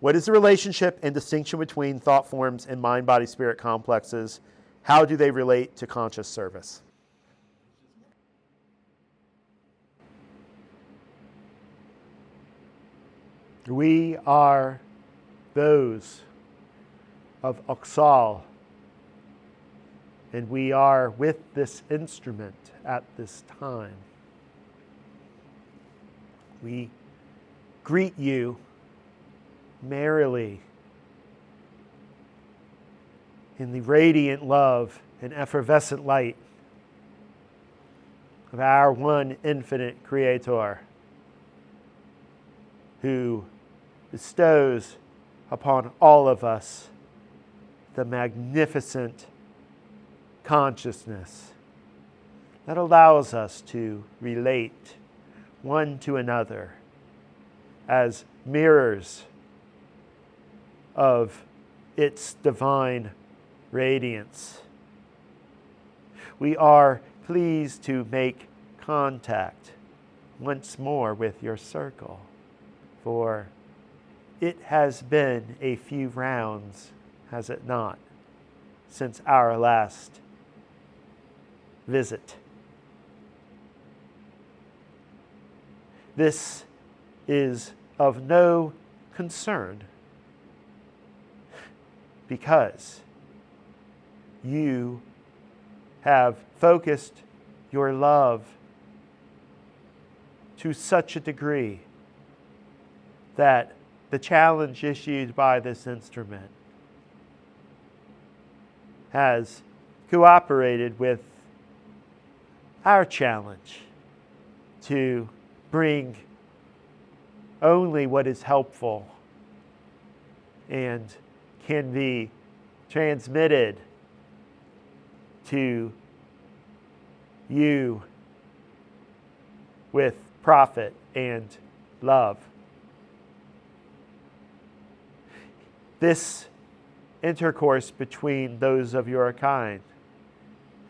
What is the relationship and distinction between thought forms and mind-body-spirit complexes? How do they relate to conscious service? We are those of Auxhall, and we are with this instrument at this time. We greet you merrily in the radiant love and effervescent light of our one infinite Creator, who bestows upon all of us the magnificent consciousness that allows us to relate one to another as mirrors of its divine radiance. We are pleased to make contact once more with your circle, for it has been a few rounds, has it not, since our last visit. This is of no concern because you have focused your love to such a degree that the challenge issued by this instrument has cooperated with our challenge to bring only what is helpful and can be transmitted to you with profit and love. This intercourse between those of your kind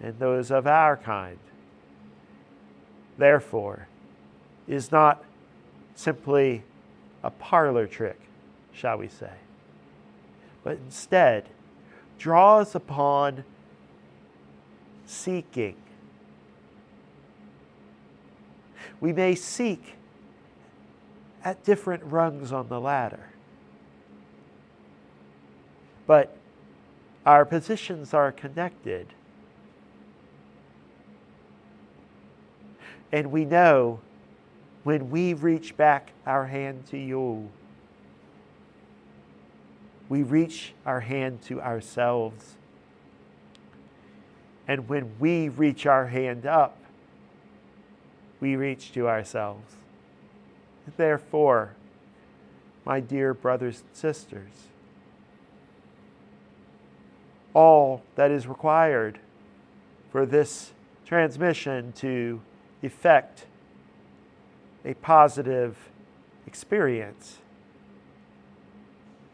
and those of our kind, therefore, is not simply a parlor trick, shall we say, but instead draws upon seeking. We may seek at different rungs on the ladder, but our positions are connected. And we know when we reach back our hand to you, we reach our hand to ourselves. And when we reach our hand up, we reach to ourselves. Therefore, my dear brothers and sisters, all that is required for this transmission to effect a positive experience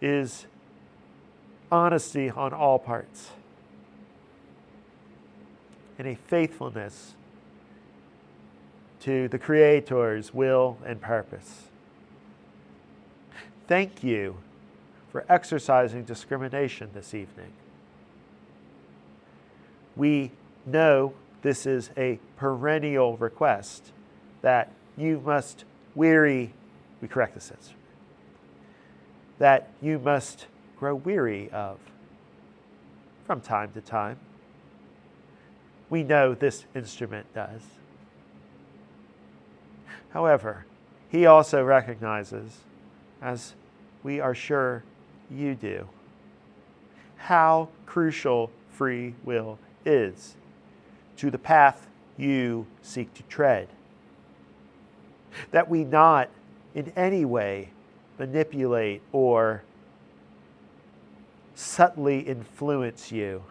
is honesty on all parts and a faithfulness to the Creator's will and purpose. Thank you for exercising discrimination this evening. We know this is a perennial request that you must we correct this instrument, that you must grow weary of from time to time. We know this instrument does. However, he also recognizes, as we are sure you do, how crucial free will is to the path you seek to tread. That we not in any way manipulate or subtly influence you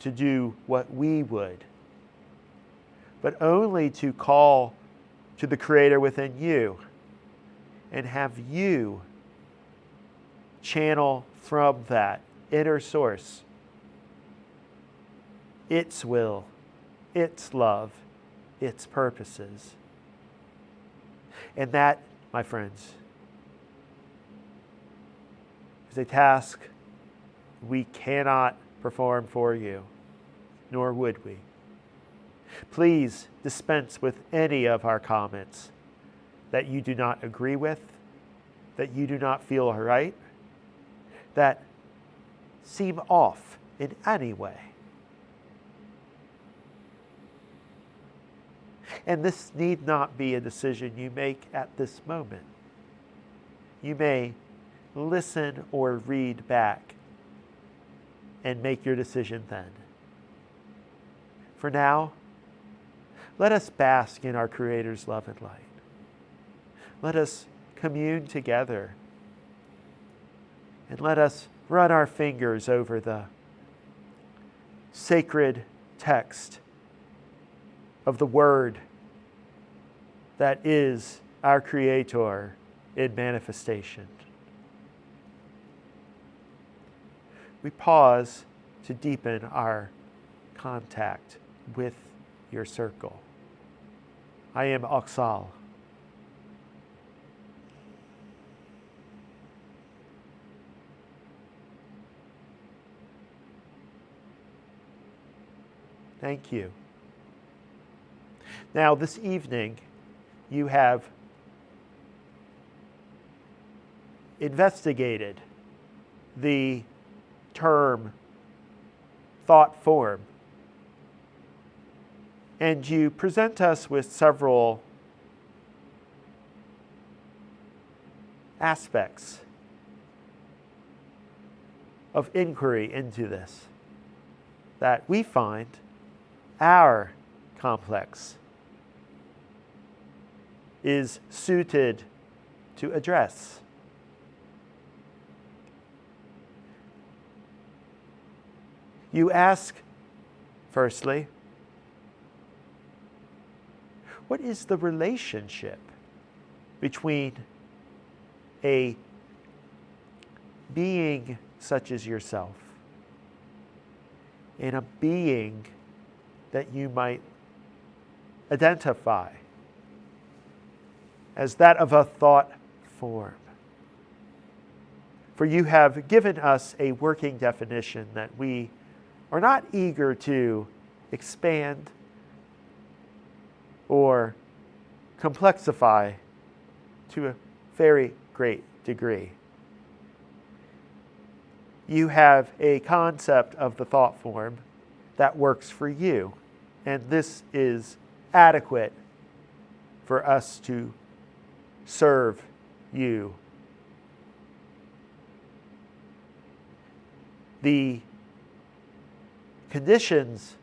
to do what we would, but only to call to the Creator within you and have you channel from that inner source its will, its love, its purposes. And that, my friends, is a task we cannot perform for you, nor would we. Please dispense with any of our comments that you do not agree with, that you do not feel are right, that seem off in any way. And this need not be a decision you make at this moment. You may listen or read back and make your decision then. For now, let us bask in our Creator's love and light. Let us commune together, and let us run our fingers over the sacred text of the Word that is our Creator in manifestation. We pause to deepen our contact with your circle. I am Auxhall. Thank you. Now, this evening, you have investigated the term thought form, and you present us with several aspects of inquiry into this that we find our complex is suited to address. You ask, firstly, what is the relationship between a being such as yourself and a being that you might identify as that of a thought form? For you have given us a working definition that we are not eager to expand or complexify to a very great degree. You have a concept of the thought form that works for you, and this is adequate for us to serve you. The conditions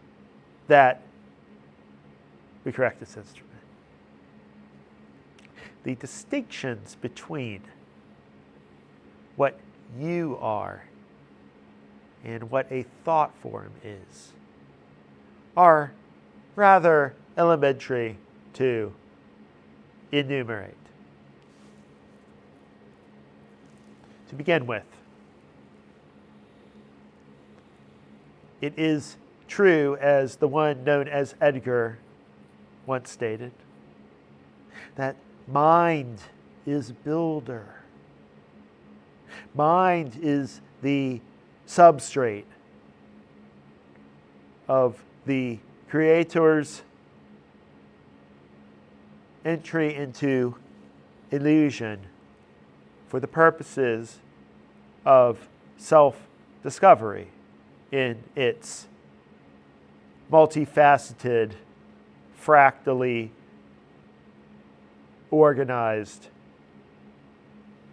that we correct this instrument. The distinctions between what you are and what a thought form is are rather elementary to enumerate. To begin with, it is true, as the one known as Edgar once stated, that mind is builder. Mind is the substrate of the Creator's entry into illusion for the purposes of self-discovery in its multifaceted, fractally organized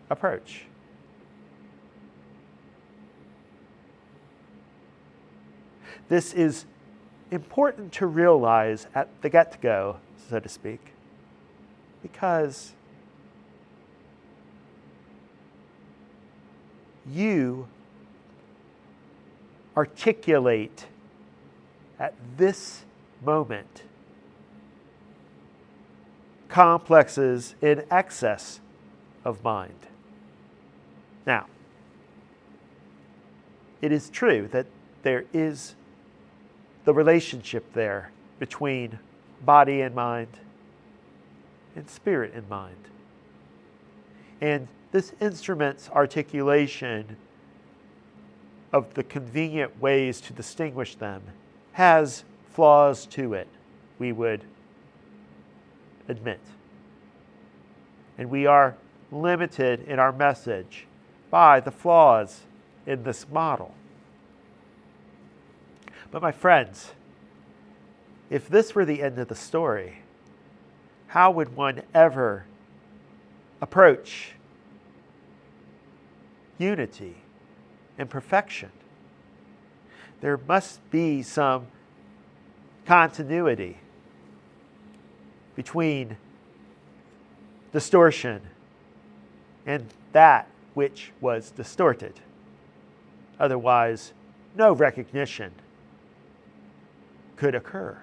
approach. This is important to realize at the get-go, so to speak, because you articulate at this moment complexes in excess of mind. Now, it is true that there is the relationship there between body and mind and spirit and mind. And this instrument's articulation of the convenient ways to distinguish them has flaws to it, we would admit. And we are limited in our message by the flaws in this model. But my friends, if this were the end of the story, how would one ever approach unity and perfection? There must be some continuity between distortion and that which was distorted. Otherwise, no recognition could occur.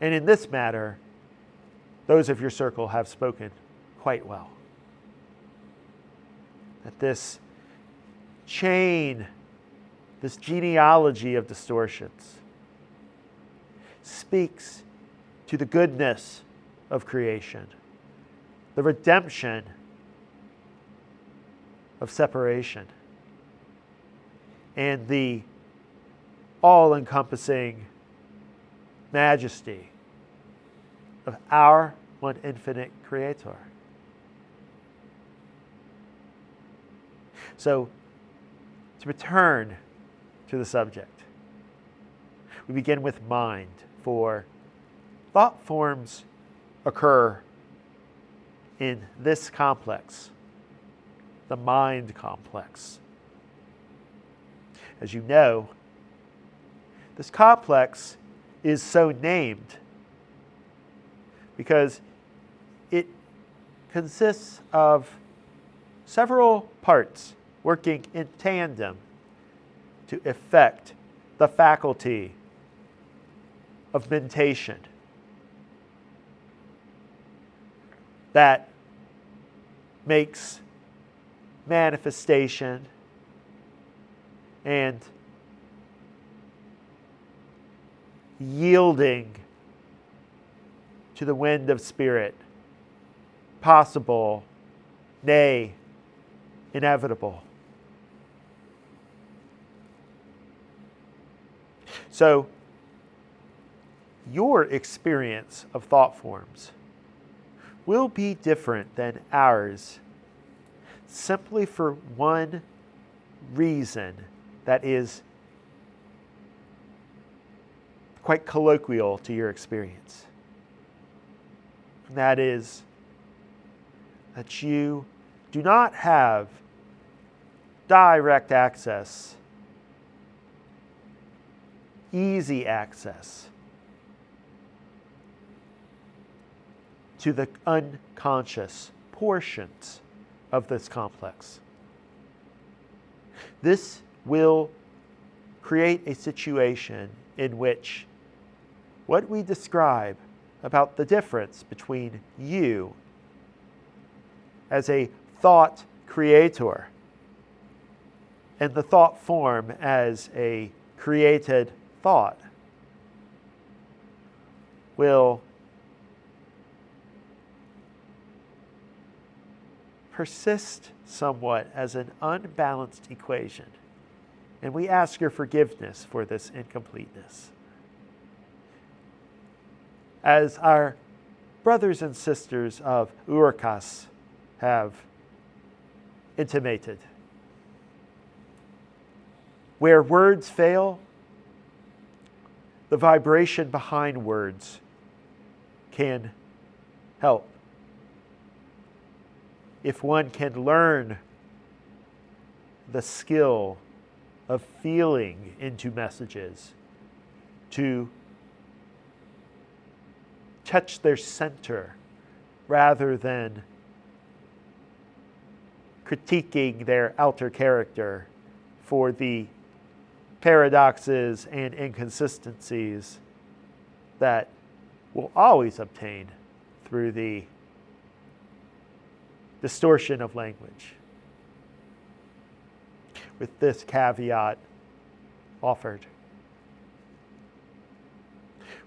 And in this matter, those of your circle have spoken quite well. That this chain, this genealogy of distortions, speaks to the goodness of creation, the redemption of separation, and the all-encompassing majesty of our one infinite Creator. So, to return to the subject, we begin with mind, for thought forms occur in this complex, the mind complex. As you know, this complex is so named because it consists of several parts working in tandem to effect the faculty of mentation that makes manifestation and yielding to the wind of spirit possible, nay, inevitable. So, your experience of thought forms will be different than ours simply for one reason that is quite colloquial to your experience. And that is that you do not have direct access, easy access to the unconscious portions of this complex. This will create a situation in which what we describe about the difference between you as a thought creator and the thought form as a created thought will persist somewhat as an unbalanced equation. And we ask your forgiveness for this incompleteness. As our brothers and sisters of Urkas have intimated, where words fail, the vibration behind words can help. If one can learn the skill of feeling into messages to touch their center rather than critiquing their outer character for the paradoxes and inconsistencies that will always obtain through the distortion of language. With this caveat offered,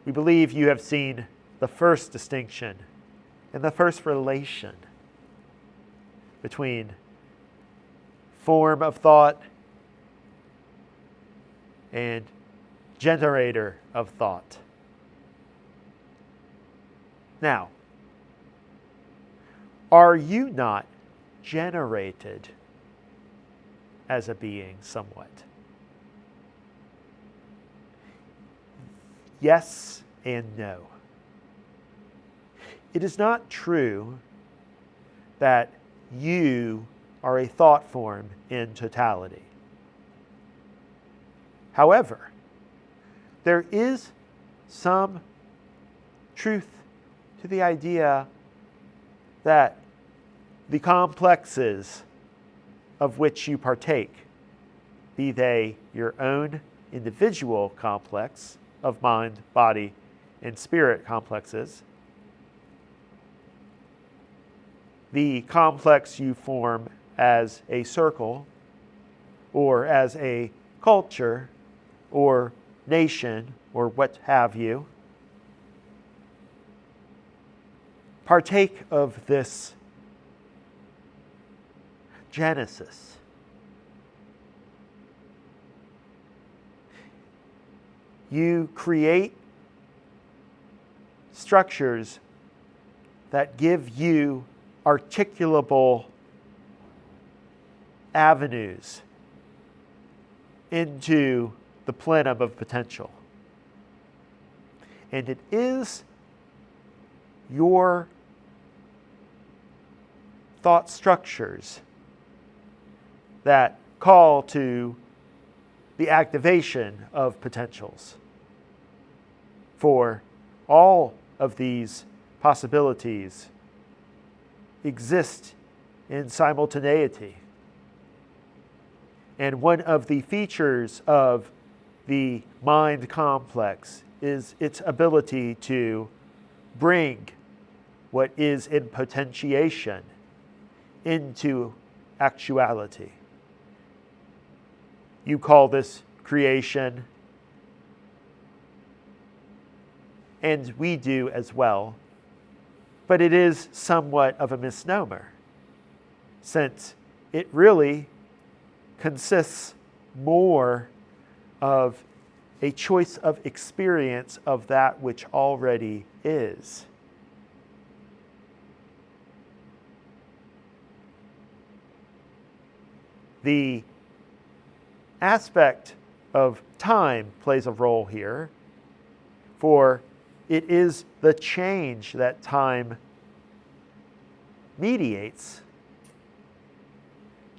we believe you have seen the first distinction and the first relation between form of thought and generator of thought. Now, are you not generated as a being somewhat? Yes and no. It is not true that you are a thought form in totality. However, there is some truth to the idea that the complexes of which you partake, be they your own individual complex of mind, body, and spirit complexes, the complex you form as a circle, or as a culture, or nation, or what have you, partake of this genesis. You create structures that give you articulable avenues into the plenum of potential. And it is your thought structures that call to the activation of potentials. For all of these possibilities exist in simultaneity. And one of the features of the mind complex is its ability to bring what is in potentiation into actuality. You call this creation, and we do as well, but it is somewhat of a misnomer, since it really consists more of a choice of experience of that which already is. The aspect of time plays a role here, for it is the change that time mediates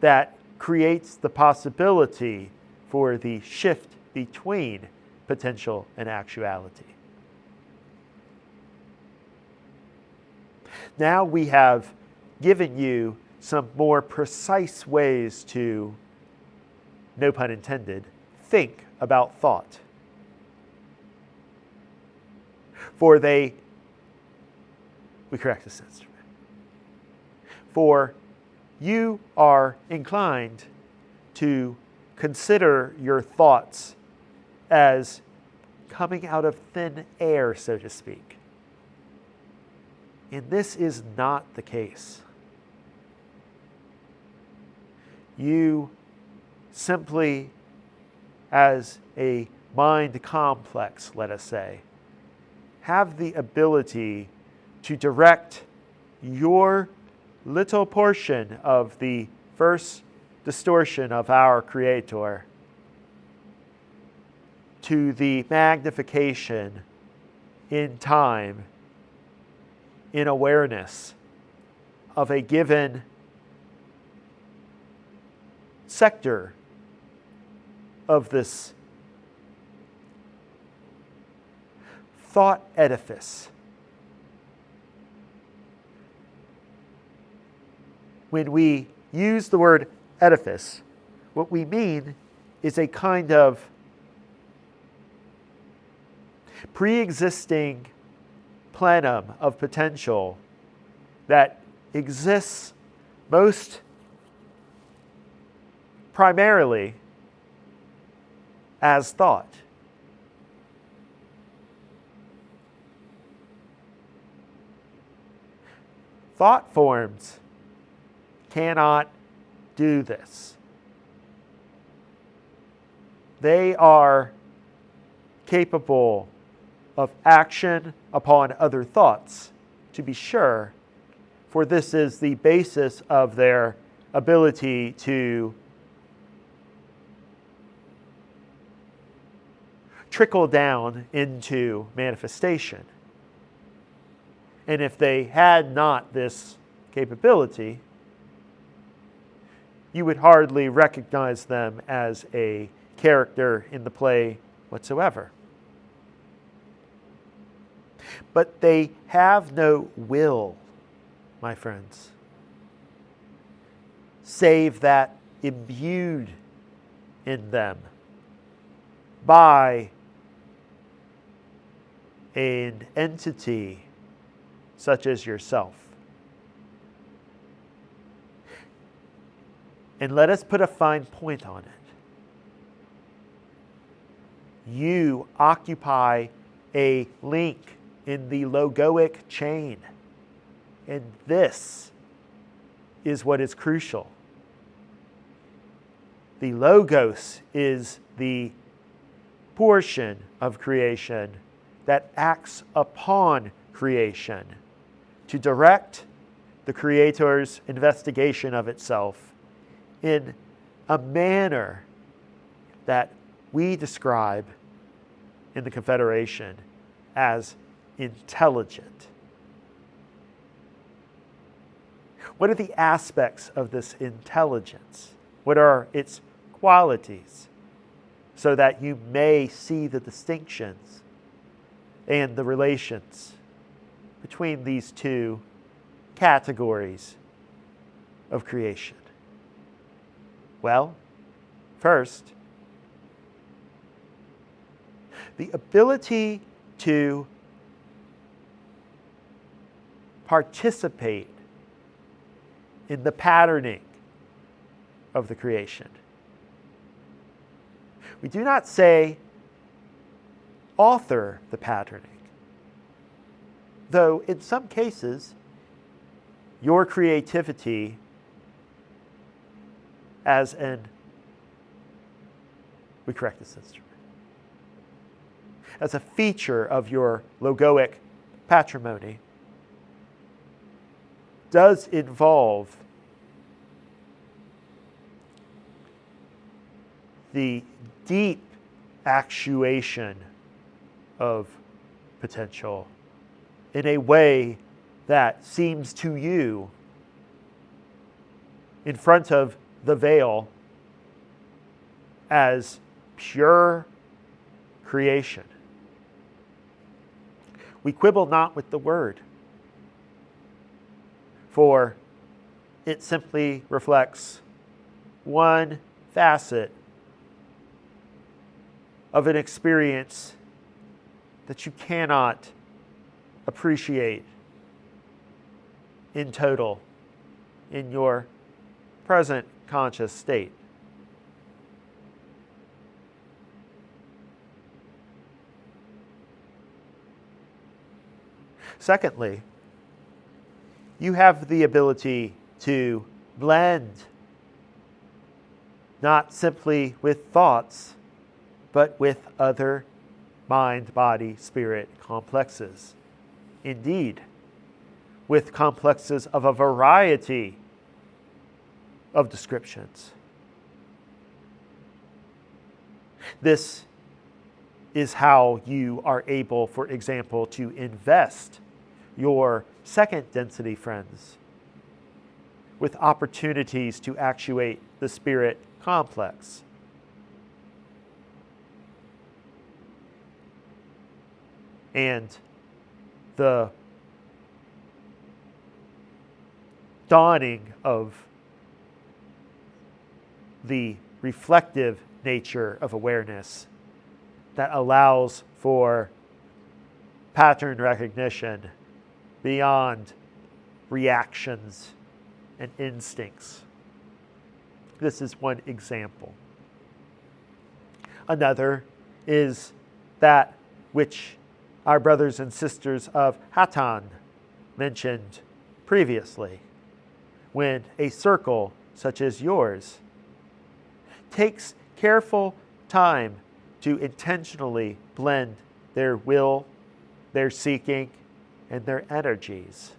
that creates the possibility for the shift between potential and actuality. Now we have given you some more precise ways to, no pun intended, think about thought. For we correct this instrument. For you are inclined to consider your thoughts as coming out of thin air, so to speak. And this is not the case. You simply, as a mind complex, let us say, have the ability to direct your little portion of the first distortion of our Creator to the magnification in time, in awareness of a given sector of this thought edifice. When we use the word edifice, what we mean is a kind of pre-existing plenum of potential that exists most primarily as thought. Thought forms cannot do this. They are capable of action upon other thoughts, to be sure, for this is the basis of their ability to trickle down into manifestation. And if they had not this capability, you would hardly recognize them as a character in the play whatsoever. But they have no will, my friends, save that imbued in them by an entity such as yourself. And let us put a fine point on it. You occupy a link in the logoic chain. And this is what is crucial. The logos is the portion of creation that acts upon creation to direct the Creator's investigation of itself in a manner that we describe in the Confederation as intelligent. What are the aspects of this intelligence? What are its qualities? So that you may see the distinctions and the relations between these two categories of creation. Well, first, the ability to participate in the patterning of the creation. We do not say author the patterning, though in some cases, your creativity as we correct this instrument, as a feature of your logoic patrimony, does involve the deep actuation of potential in a way that seems to you, in front of the veil, as pure creation. We quibble not with the word, for it simply reflects one facet of an experience that you cannot appreciate in total in your present conscious state. Secondly, you have the ability to blend not simply with thoughts, but with other mind, body, spirit complexes. Indeed, with complexes of a variety of descriptions. This is how you are able, for example, to invest your second density friends with opportunities to actuate the spirit complex. And the dawning of the reflective nature of awareness that allows for pattern recognition beyond reactions and instincts. This is one example. Another is that which our brothers and sisters of Hatan mentioned previously, when a circle such as yours takes careful time to intentionally blend their will, their seeking, and their energies.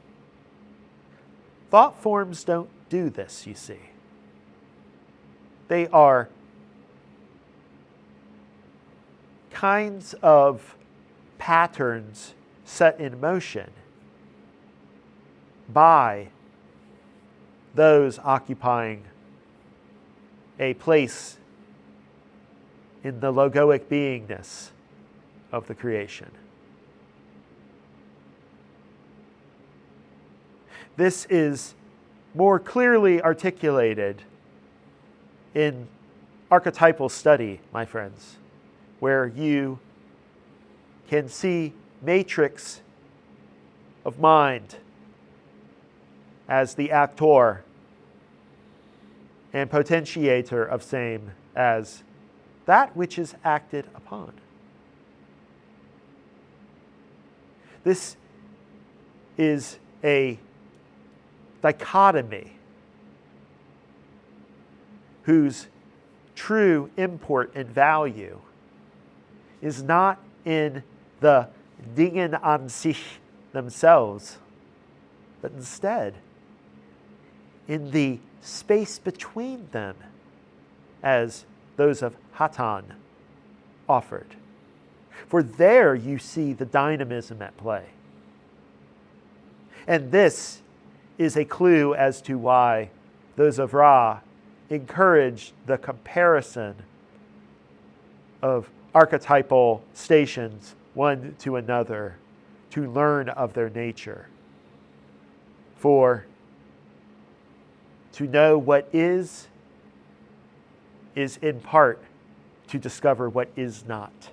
Thought forms don't do this, you see. They are kinds of patterns set in motion by those occupying a place in the logoic beingness of the creation. This is more clearly articulated in archetypal study, my friends, where you can see matrix of mind as the actor and potentiator of same as that which is acted upon. This is a dichotomy whose true import and value is not in the Dingen an sich themselves, but instead in the space between them, as those of Hatan offered. For there you see the dynamism at play. And this is a clue as to why those of Ra encouraged the comparison of archetypal stations one to another to learn of their nature. For to know what is in part to discover what is not.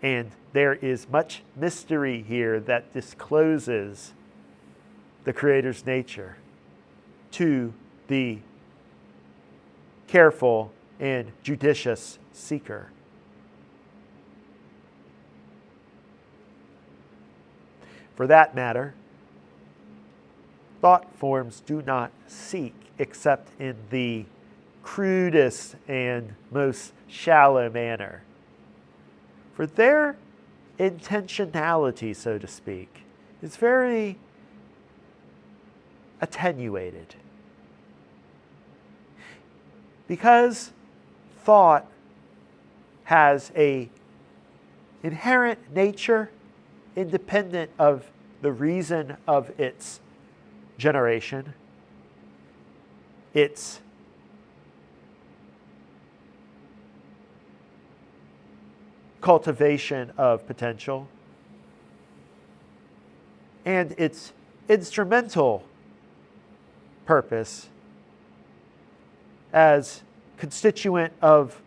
And there is much mystery here that discloses the Creator's nature to the careful and judicious seeker. For that matter, thought forms do not seek except in the crudest and most shallow manner. For their intentionality, so to speak, is very attenuated. Because thought has an inherent nature independent of the reason of its generation, its cultivation of potential, and its instrumental purpose as constituent of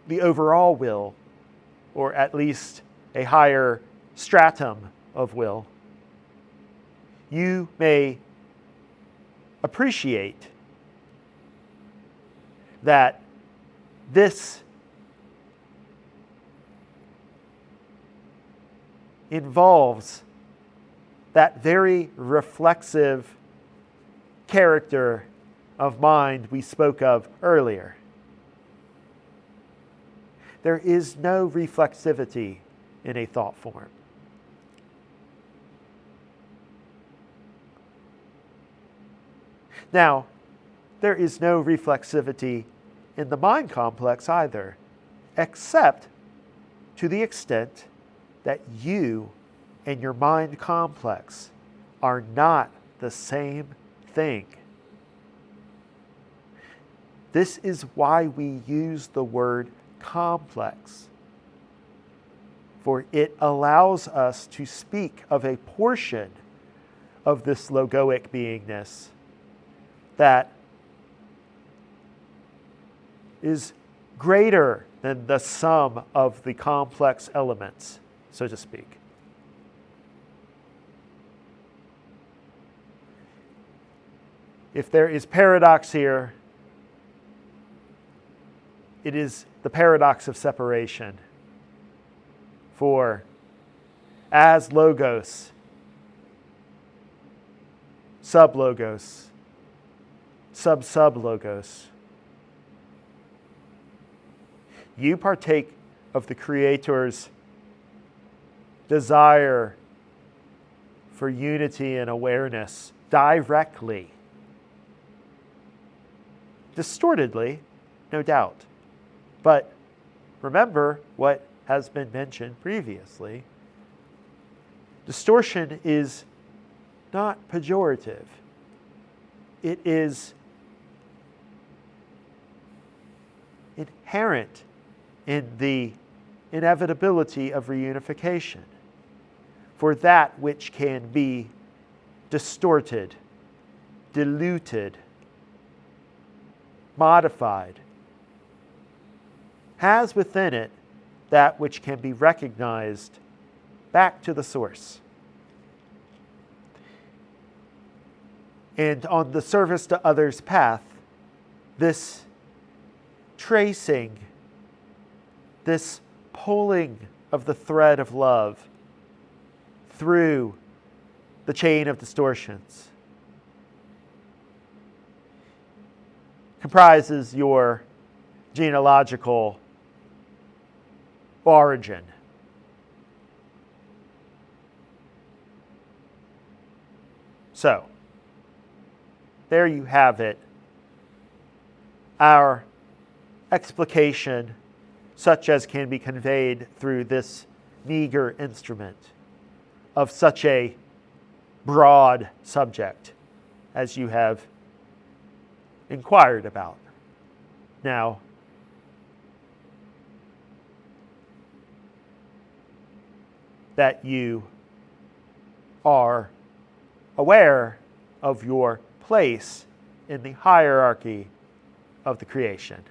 the overall will, or at least a higher stratum of will. You may appreciate that this involves that very reflexive character of mind we spoke of earlier. There is no reflexivity in a thought form. Now, there is no reflexivity in the mind complex either, except to the extent that you and your mind complex are not the same thing. This is why we use the word complex, for it allows us to speak of a portion of this logoic beingness that is greater than the sum of the complex elements, so to speak. If there is paradox here, it is the paradox of separation. For as logos, sub-logos, sub-sub-logos, You partake of the Creator's desire for unity and awareness directly. Distortedly, no doubt. But remember what has been mentioned previously. Distortion is not pejorative. It is inherent in the inevitability of reunification. For that which can be distorted, diluted, modified, has within it that which can be recognized back to the source. And on the service to others path, this tracing, this pulling of the thread of love through the chain of distortions comprises your genealogical origin. So, there you have it. Our explication, such as can be conveyed through this meager instrument of such a broad subject as you have inquired about. Now, that you are aware of your place in the hierarchy of the creation.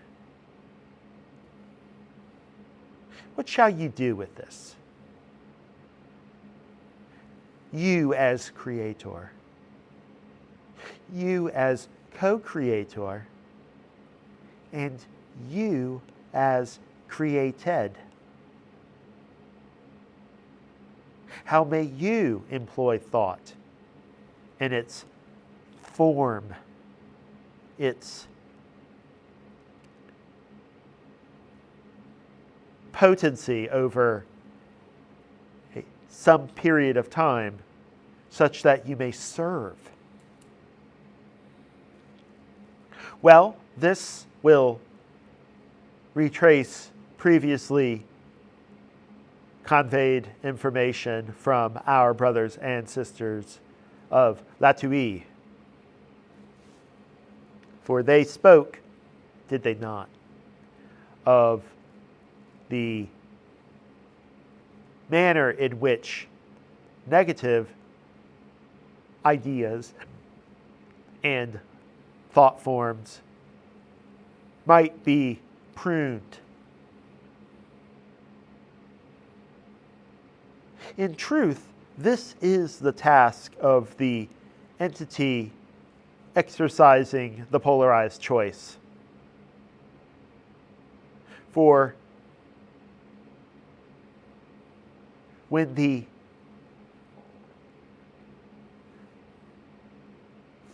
What shall you do with this? You as creator, you as co-creator, and you as created. How may you employ thought in its form, its potency over some period of time, such that you may serve? Well, this will retrace previously conveyed information from our brothers and sisters of Latouille. For they spoke, did they not, of the manner in which negative ideas and thought forms might be pruned. In truth, this is the task of the entity exercising the polarized choice. For when the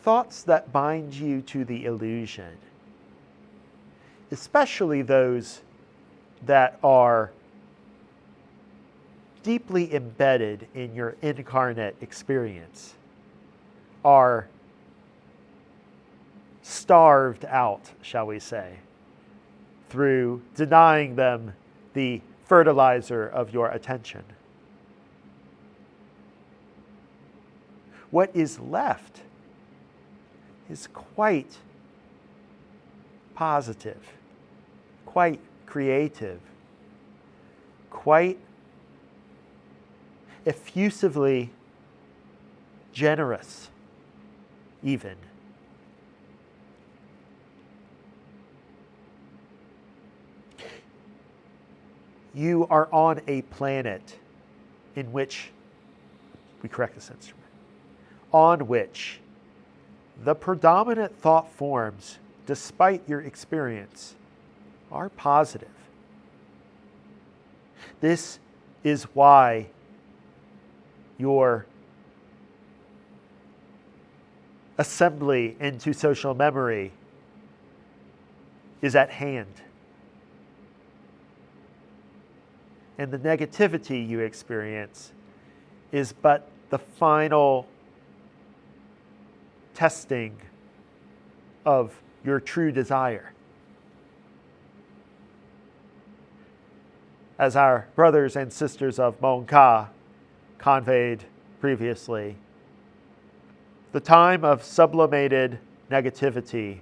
thoughts that bind you to the illusion, especially those that are deeply embedded in your incarnate experience, are starved out, shall we say, through denying them the fertilizer of your attention. What is left is quite positive, quite creative, quite effusively generous, even. You are on a planet in which, we correct this instrument, on which the predominant thought forms, despite your experience, are positive. This is why your assembly into social memory is at hand. and the negativity you experience is but the final testing of your true desire. As our brothers and sisters of Mon Ka conveyed previously, the time of sublimated negativity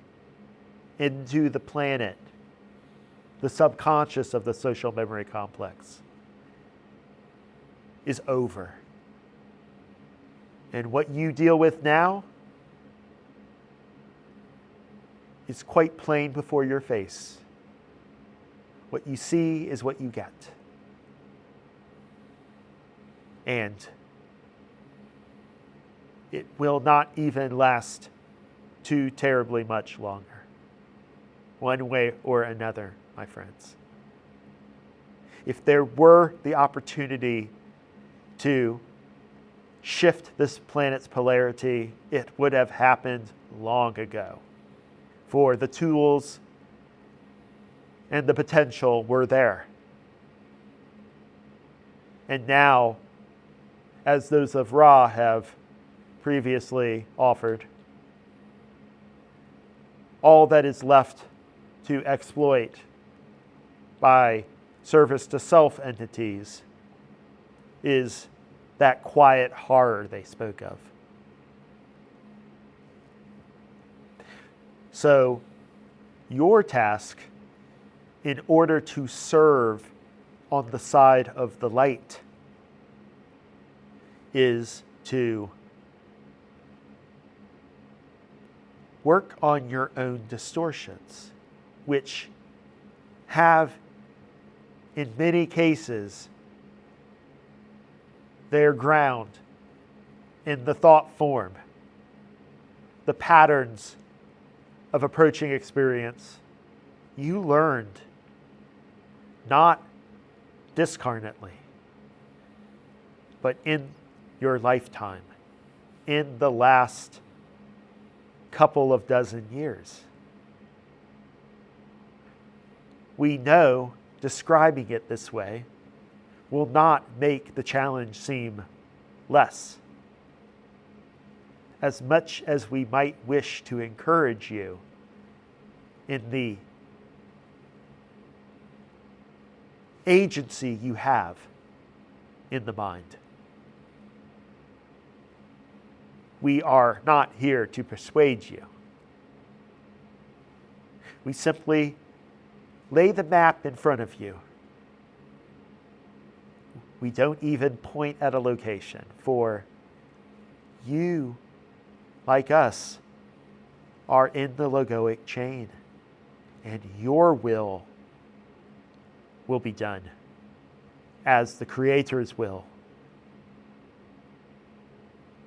into the planet, the subconscious of the social memory complex, is over. And what you deal with now is quite plain before your face. What you see is what you get. And it will not even last too terribly much longer, one way or another, my friends. If there were the opportunity to shift this planet's polarity, it would have happened long ago. For the tools and the potential were there. And now, as those of Ra have previously offered, all that is left to exploit by service to self entities is that quiet horror they spoke of. So, your task, in order to serve on the side of the light, is to work on your own distortions, which have, in many cases, their ground in the thought form, the patterns of approaching experience you learned not discarnately, but in your lifetime, in the last couple of dozen years. We know describing it this way will not make the challenge seem less. As much as we might wish to encourage you in the agency you have in the mind, we are not here to persuade you. We simply lay the map in front of you. We don't even point at a location, for you, like us, are in the logoic chain, and your will be done as the Creator's will,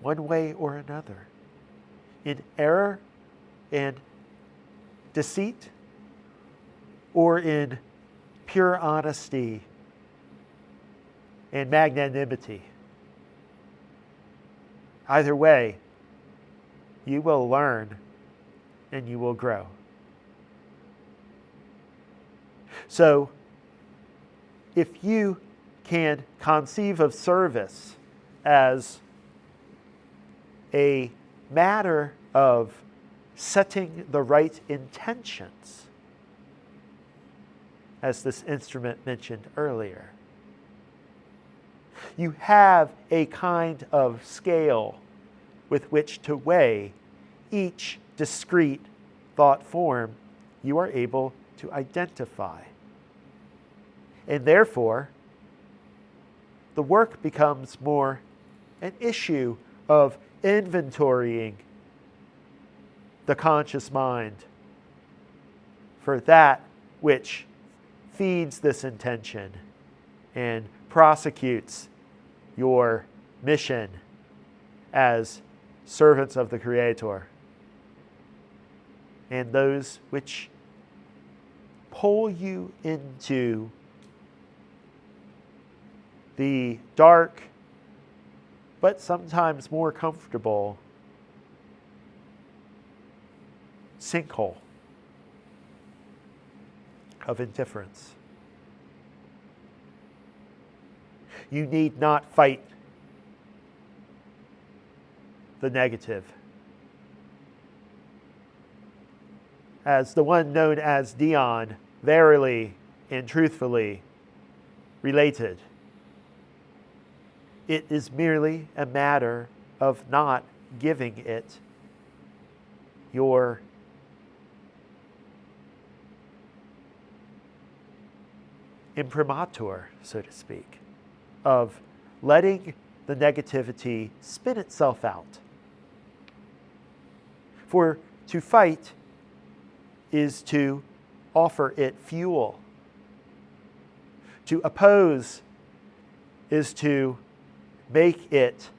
one way or another, in error and deceit, or in pure honesty and magnanimity. Either way, you will learn and you will grow. So, if you can conceive of service as a matter of setting the right intentions, as this instrument mentioned earlier, you have a kind of scale with which to weigh each discrete thought form you are able to identify. And therefore, the work becomes more an issue of inventorying the conscious mind for that which feeds this intention and prosecutes your mission as servants of the Creator, and those which pull you into the dark but sometimes more comfortable sinkhole of indifference. You need not fight the negative. As the one known as Dion verily and truthfully related, it is merely a matter of not giving it your imprimatur, so to speak, of letting the negativity spin itself out. For to fight is to offer it fuel. To oppose is to make it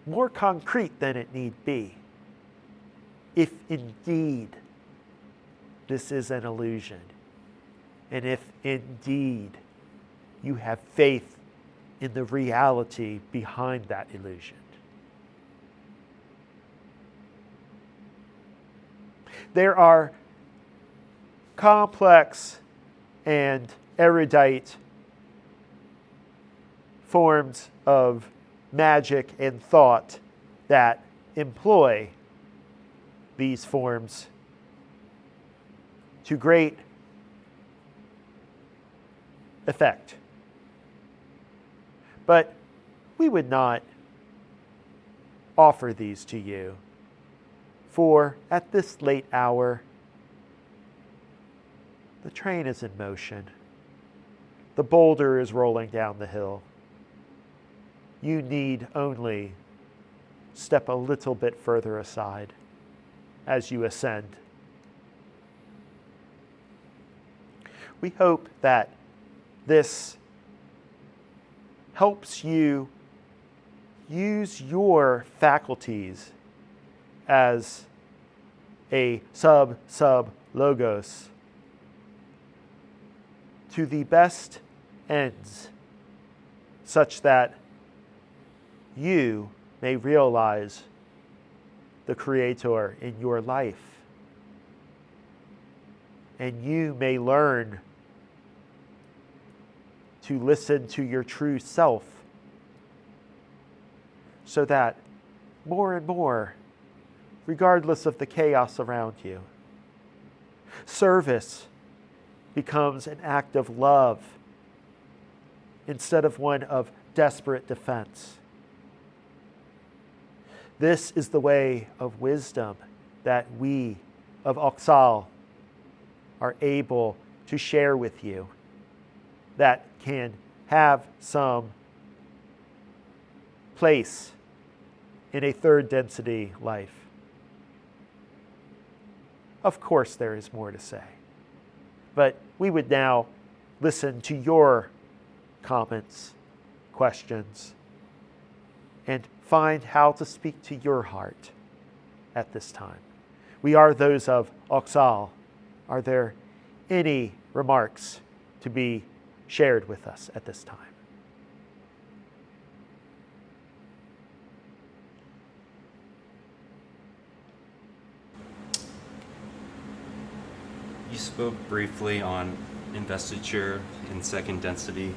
more concrete than it need be, if indeed this is an illusion, and if indeed you have faith in the reality behind that illusion. There are complex and erudite forms of magic and thought that employ these forms to great effect. But we would not offer these to you, for at this late hour, the train is in motion. The boulder is rolling down the hill. You need only step a little bit further aside as you ascend. We hope that this helps you use your faculties as a sub-logos to the best ends, such that you may realize the Creator in your life, and you may learn to listen to your true self, so that more and more, regardless of the chaos around you, service becomes an act of love instead of one of desperate defense. This is the way of wisdom that we of Auxhall are able to share with you, that can have some place in a third density life. Of course, there is more to say, but we would now listen to your comments, questions, and find how to speak to your heart at this time. We are those of Auxhall. Are there any remarks to be shared with us at this time? You spoke briefly on investiture in second density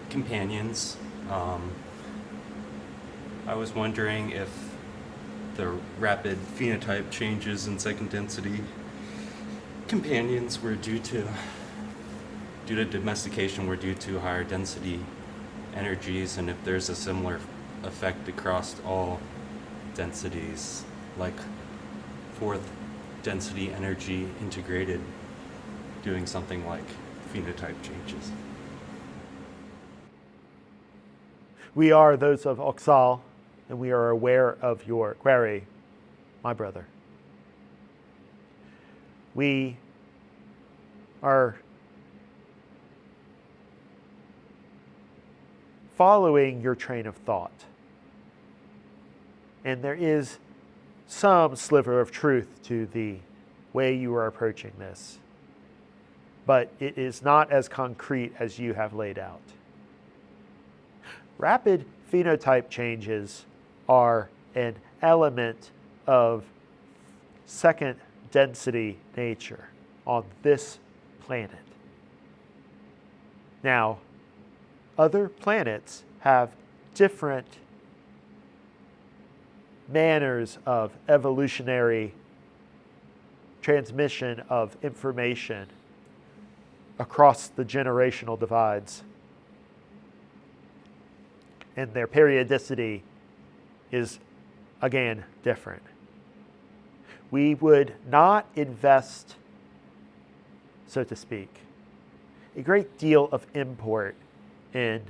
companions. I was wondering if the rapid phenotype changes in second density companions were due to domestication, were due to higher density energies, and if there's a similar effect across all densities, like fourth density energy integrated doing something like phenotype changes. We are those of Auxhall, and we are aware of your query, my brother. We are following your train of thought, and there is some sliver of truth to the way you are approaching this, but it is not as concrete as you have laid out. Rapid phenotype changes are an element of second density nature on this planet. Now, other planets have different manners of evolutionary transmission of information across the generational divides. And their periodicity is, again, different. We would not invest, so to speak, a great deal of import in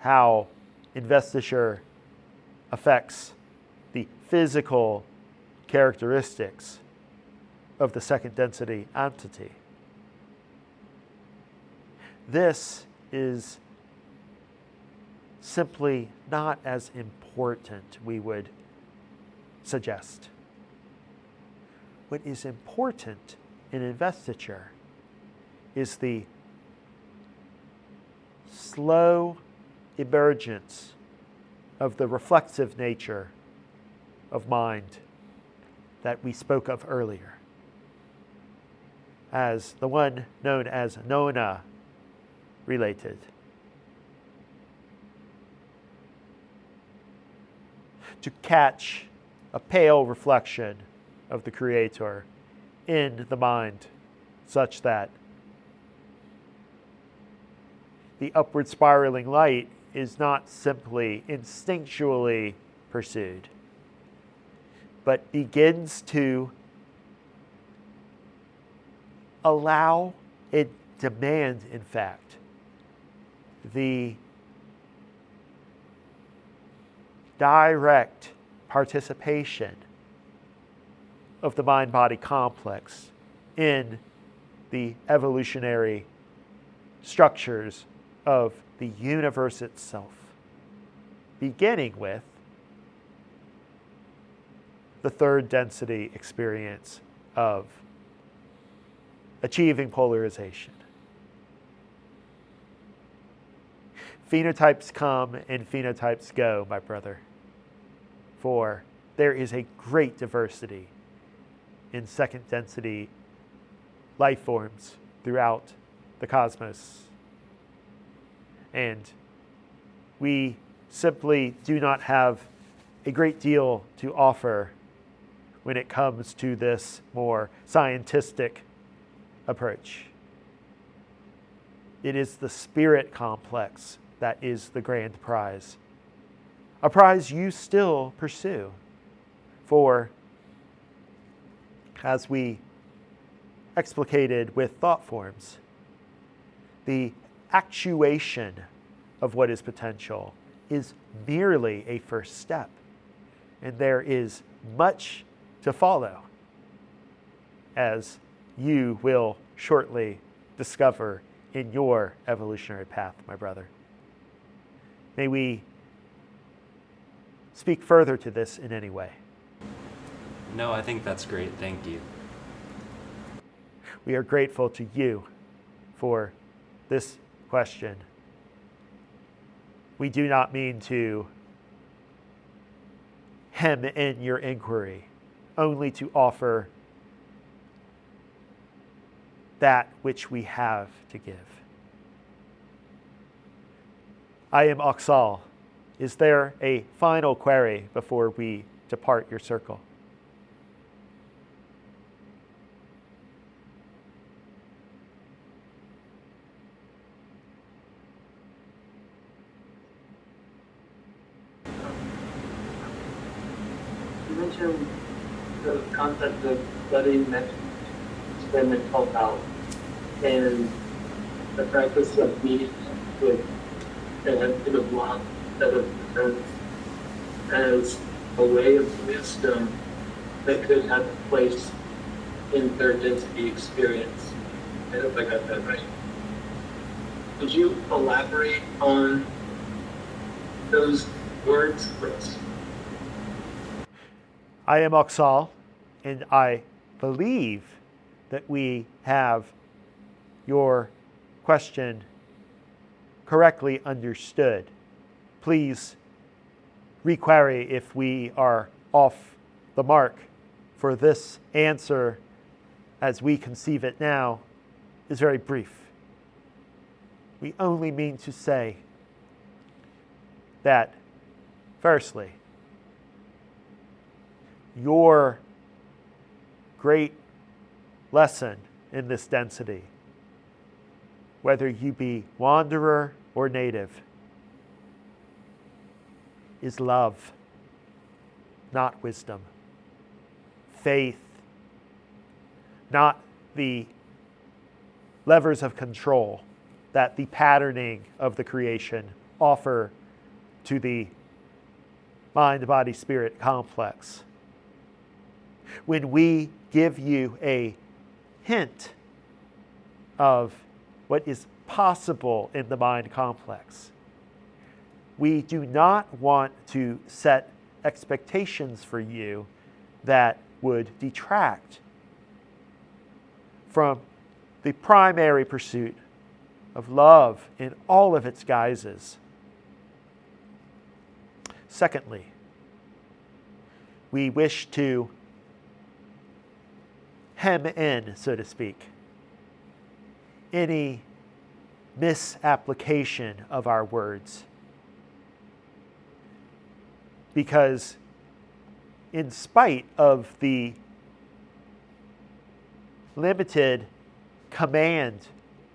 how investiture affects the physical characteristics of the second density entity. This is simply not as important, we would suggest. What is important in investiture is the slow emergence of the reflexive nature of mind that we spoke of earlier, as the one known as nona related. To catch a pale reflection of the Creator in the mind, such that the upward spiraling light is not simply instinctually pursued, but begins to allow and demand, in fact, the direct participation of the mind-body complex in the evolutionary structures of the universe itself, beginning with the third density experience of achieving polarization. Phenotypes come and phenotypes go, my brother, for there is a great diversity in second density life forms throughout the cosmos. And we simply do not have a great deal to offer when it comes to this more scientific approach. It is the spirit complex that is the grand prize. A prize you still pursue, for as we explicated with thought forms, the actuation of what is potential is merely a first step, and there is much to follow, as you will shortly discover in your evolutionary path, my brother. May we speak further to this in any way? No, I think that's great. Thank you. We are grateful to you for this question. We do not mean to hem in your inquiry, only to offer that which we have to give. I am Auxhall. Is there a final query before we depart your circle? You mentioned the concept of studying next experimental out and the practice of meeting with in a block set of terms as a way of wisdom that could have a place in third density experience. I hope I got that right. Could you elaborate on those words for us? I am Auxhall, and I believe that we have your question correctly understood. Please requery if we are off the mark, for this answer, as we conceive it now, is very brief. We only mean to say that, firstly, your great lesson in this density, whether you be wanderer or native, is love, not wisdom. Faith, not the levers of control that the patterning of the creation offer to the mind-body-spirit complex. When we give you a hint of what is possible in the mind complex, we do not want to set expectations for you that would detract from the primary pursuit of love in all of its guises. Secondly, we wish to hem in, so to speak, any misapplication of our words. Because in spite of the limited command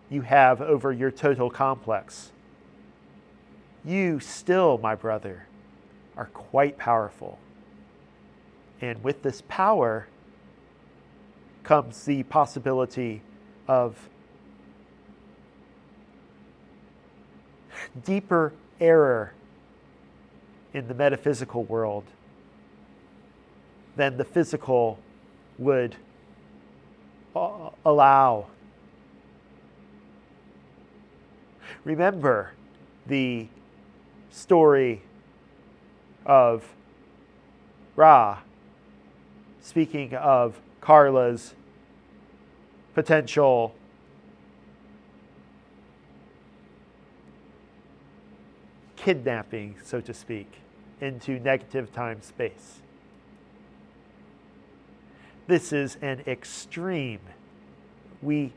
you have over your total complex, you still, my brother, are quite powerful. And with this power comes the possibility of deeper error in the metaphysical world than the physical would allow. Remember the story of Ra speaking of Carla's potential kidnapping, so to speak, into negative time-space. This is an extreme, we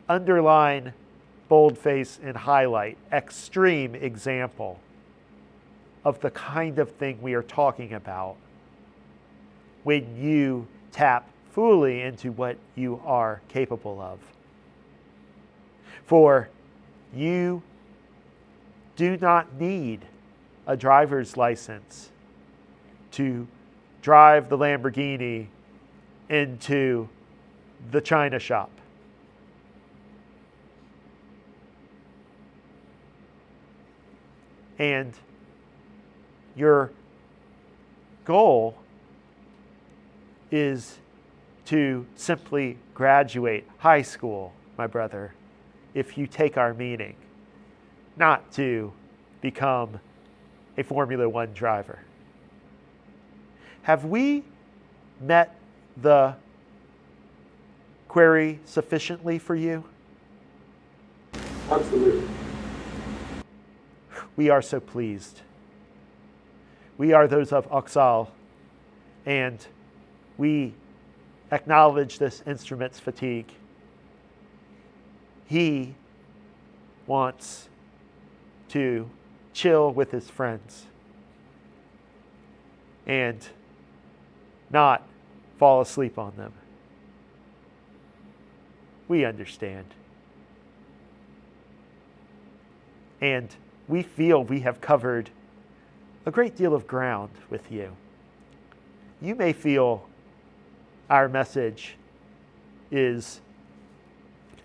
underline, boldface, and highlight, extreme example of the kind of thing we are talking about when you tap fully into what you are capable of. For you do not need a driver's license to drive the Lamborghini into the china shop. And your goal is to simply graduate high school, my brother, if you take our meaning, not to become a Formula One driver. Have we met the query sufficiently for you? Absolutely. We are so pleased. We are those of Auxhall, and we acknowledge this instrument's fatigue. He wants to chill with his friends and not fall asleep on them. We understand. And we feel we have covered a great deal of ground with you. You may feel our message is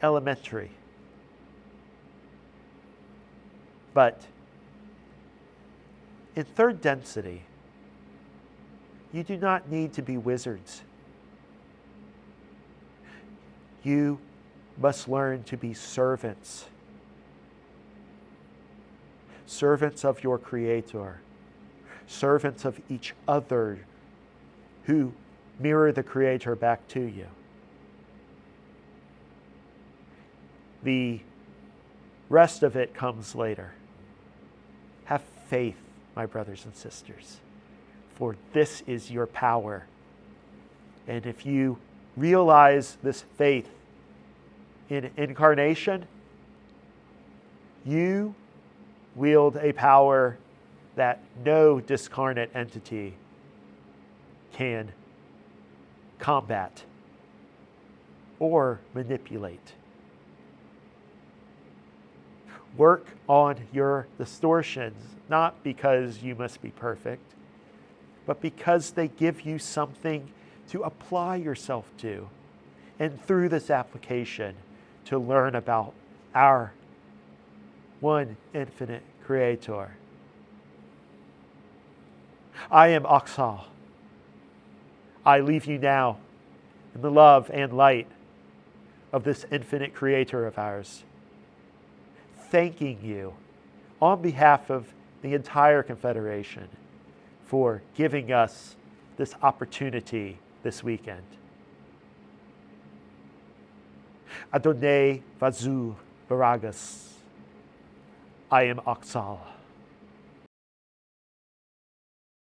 elementary, but in third density, you do not need to be wizards. You must learn to be servants. Servants of your Creator. Servants of each other who mirror the Creator back to you. The rest of it comes later. Have faith, my brothers and sisters, for this is your power. And if you realize this faith in incarnation, You wield a power that no discarnate entity can combat or manipulate. Work on your distortions, not because you must be perfect, but because they give you something to apply yourself to. And through this application, to learn about our one infinite Creator. I am Auxhall. I leave you now in the love and light of this infinite Creator of ours, thanking you on behalf of the entire Confederation for giving us this opportunity this weekend. Adonai Vazu Baragas. I am Auxhall.